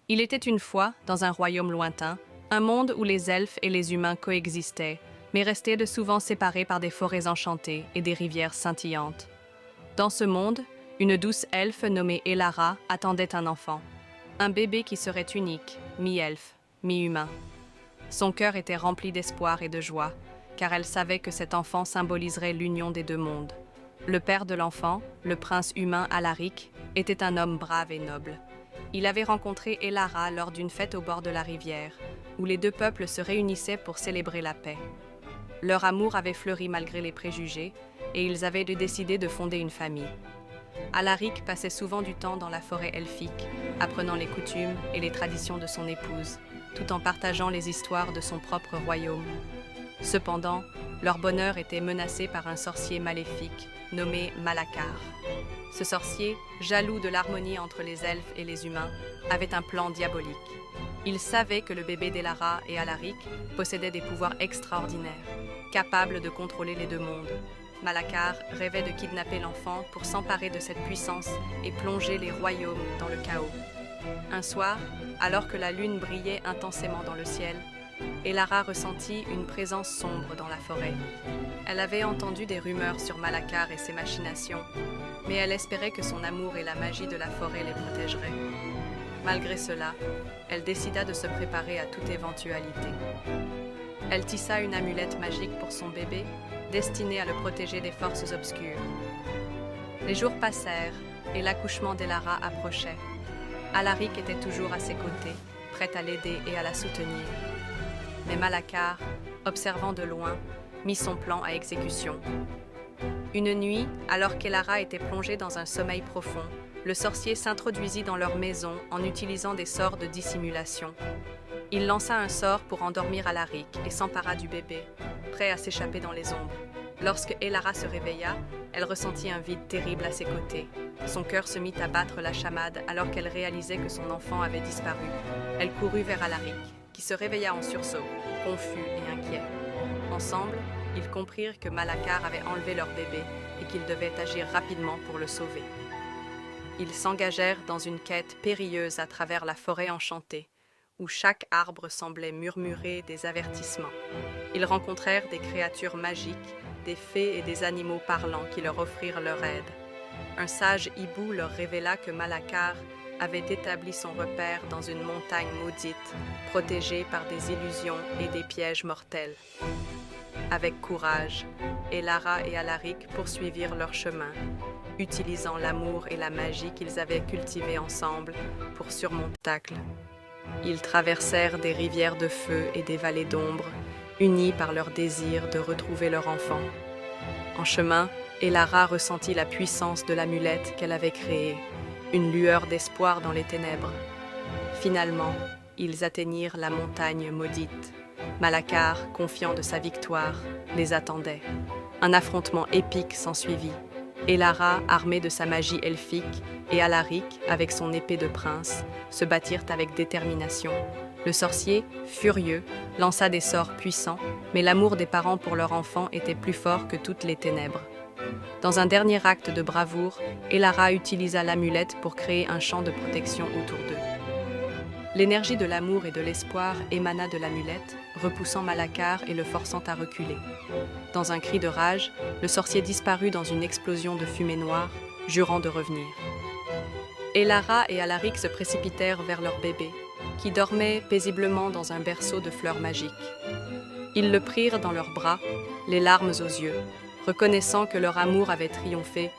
Il était une fois, dans un royaume lointain, un monde où les elfes et les humains coexistaient, mais restaient de souvent séparés par des forêts enchantées et des rivières scintillantes. Dans ce monde, une douce elfe nommée Elara attendait un enfant, un bébé qui serait unique, mi-elfe, mi-humain. Son cœur était rempli d'espoir et de joie, car elle savait que cet enfant symboliserait l'union des deux mondes. Le père de l'enfant, le prince humain Alaric, était un homme brave et noble. Il avait rencontré Elara lors d'une fête au bord de la rivière, où les deux peuples se réunissaient pour célébrer la paix. Leur amour avait fleuri malgré les préjugés, et ils avaient décidé de fonder une famille. Alaric passait souvent du temps dans la forêt elfique, apprenant les coutumes et les traditions de son épouse, tout en partageant les histoires de son propre royaume. Cependant, leur bonheur était menacé par un sorcier maléfique nommé Malacar. Ce sorcier, jaloux de l'harmonie entre les elfes et les humains, avait un plan diabolique. Il savait que le bébé d'Elara et Alaric possédait des pouvoirs extraordinaires, capables de contrôler les deux mondes. Malacar rêvait de kidnapper l'enfant pour s'emparer de cette puissance et plonger les royaumes dans le chaos. Un soir, alors que la lune brillait intensément dans le ciel, Elara ressentit une présence sombre dans la forêt. Elle avait entendu des rumeurs sur Malacar et ses machinations, mais elle espérait que son amour et la magie de la forêt les protégeraient. Malgré cela, elle décida de se préparer à toute éventualité. Elle tissa une amulette magique pour son bébé, destinée à le protéger des forces obscures. Les jours passèrent et l'accouchement d'Elara approchait. Alaric était toujours à ses côtés, prêt à l'aider et à la soutenir. Mais Malacar, observant de loin, mit son plan à exécution. Une nuit, alors qu'Elara était plongée dans un sommeil profond, le sorcier s'introduisit dans leur maison en utilisant des sorts de dissimulation. Il lança un sort pour endormir Alaric et s'empara du bébé, prêt à s'échapper dans les ombres. Lorsque Elara se réveilla, elle ressentit un vide terrible à ses côtés. Son cœur se mit à battre la chamade alors qu'elle réalisait que son enfant avait disparu. Elle courut vers Alaric, qui se réveilla en sursaut, confus et inquiet. Ensemble, ils comprirent que Malacar avait enlevé leur bébé et qu'ils devaient agir rapidement pour le sauver. Ils s'engagèrent dans une quête périlleuse à travers la forêt enchantée, où chaque arbre semblait murmurer des avertissements. Ils rencontrèrent des créatures magiques, des fées et des animaux parlants qui leur offrirent leur aide. Un sage hibou leur révéla que Malacar avait établi son repère dans une montagne maudite, protégée par des illusions et des pièges mortels. Avec courage, Elara et Alaric poursuivirent leur chemin, utilisant l'amour et la magie qu'ils avaient cultivés ensemble pour surmonter l'obstacle. Ils traversèrent des rivières de feu et des vallées d'ombre, unis par leur désir de retrouver leur enfant. En chemin, Elara ressentit la puissance de l'amulette qu'elle avait créée, une lueur d'espoir dans les ténèbres. Finalement, ils atteignirent la montagne maudite. Malacar, confiant de sa victoire, les attendait. Un affrontement épique s'ensuivit. Elara, armée de sa magie elfique, et Alaric, avec son épée de prince, se battirent avec détermination. Le sorcier, furieux, lança des sorts puissants, mais l'amour des parents pour leur enfant était plus fort que toutes les ténèbres. Dans un dernier acte de bravoure, Elara utilisa l'amulette pour créer un champ de protection autour d'eux. L'énergie de l'amour et de l'espoir émana de l'amulette, repoussant Malacar et le forçant à reculer. Dans un cri de rage, le sorcier disparut dans une explosion de fumée noire, jurant de revenir. Elara et Alaric se précipitèrent vers leur bébé, qui dormait paisiblement dans un berceau de fleurs magiques. Ils le prirent dans leurs bras, les larmes aux yeux, reconnaissant que leur amour avait triomphé